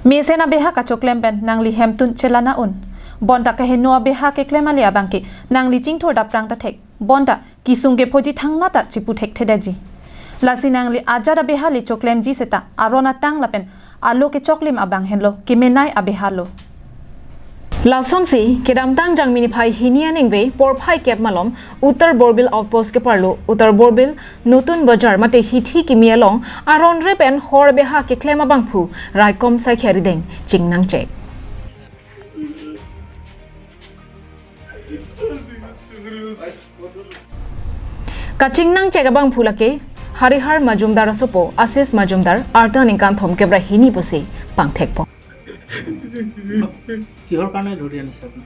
Mesena beha kachoklem ben nang li hem tun chelana un. Bonda ka he noa beha ke klema lia bangke nang li jing thor da prang ta thek. Bonda kisung ke phoji thang na ta chipu thek thedaji. Lasi nang li ajara beha li choklem ji seta arona tang lapen alo ke choklim abang henlo kimenai abeha lo. Lason si kedamtang jang mini phai hinian ingve por phai kep malom Uttar Borbil outpost ke parlo Uttar Borbil notun bazar mate hithi kimialong Aronre pen hor beha ke klema bangphu raikom saikhi arideng kachingnang che kachingnang che gabang phulake Harihar Majumdar sopo Asis Majumdar artan ingkan thom kebra hini pusi pangthekpo কিহৰ কাৰণে ধৰি আনিছে আপুনি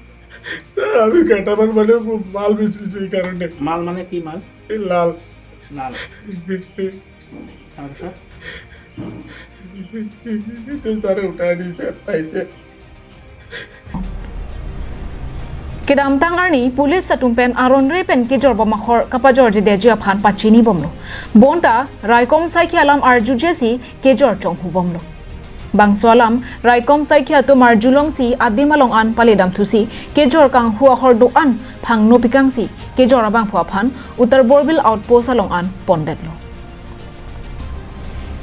sir আমি কেটামান মানে মাল বেচিছি এই কাৰণে মাল মানে কি মাল এই লাল লাল তাৰপিছত স্যারে উঠাই দিছে পাইছে Kedamtang arni pulis satumpen Aronre pen kejor bamahor kapajor jide jia phan pachini bomlo bonta raikom saikhi alam arjujesi kejor chonghu bomlo Bangsoalam raikom saikhi atu marjulong si adimalong an palidam thusi kejor kanghu ahor do an phangno pikang si kejor abang phwa phan Uttar Borbil outpost along an pondetlo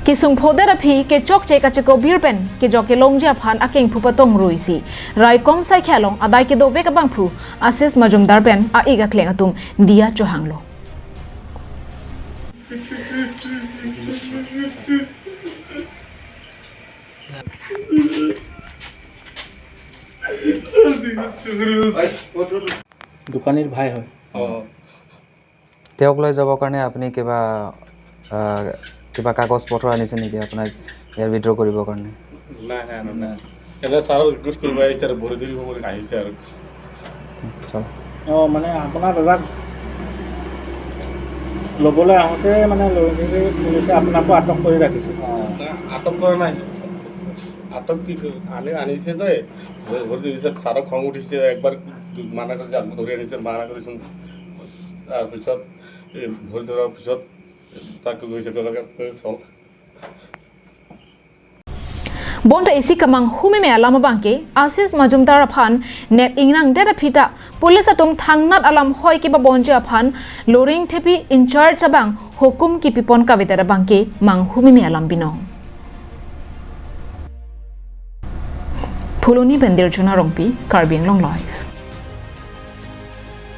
Kisung phoder aphi ke chok che ka cheko birpen ke joke longja phan akeng phupatong ruisi raikom saikhi along adai ke do vek bang phu Asis Majumdar pen a iga kleng atum dia chohanglo দোকানীৰ ভাই হয় তেওঁক লৈ যাবৰ কাৰণে আপুনি কিবা কাগজ পত্ৰ আনিছে নেকি আপোনাক ইয়াৰ বিদ্ৰোহ কৰিবৰ কাৰণে নাই এটা স্যাৰক ৰিকোয়েস্ট কৰব এই স্যাৰ ভৰে দিব বলে আহিছে আৰ মানে আপোনাৰ দাদাক ল'বলৈ আহোঁতে মানে লৈ মেলি পুলিচে আপোনাকো আটক কৰি ৰাখিছে আটক করে নাই আটক কি আনিছে যে ভরে দিয়েছে স্যারক খং উঠিছে একবার মানা করে জাল ধরে আনিছে মানা করেছেন তাৰপিছত ভরে ধরার পিছত তাকে গৈছে চল Bonta isi kamang humime alama bangke Asis Majumdar phan nep ingnang dera phita police atum thangnat alam hoi ki ba bonja phan loring thepi in charge abang hukum ki pipon kavitera bangke mang humime alam bino Phuloni bendir juna rongpi Karbing long life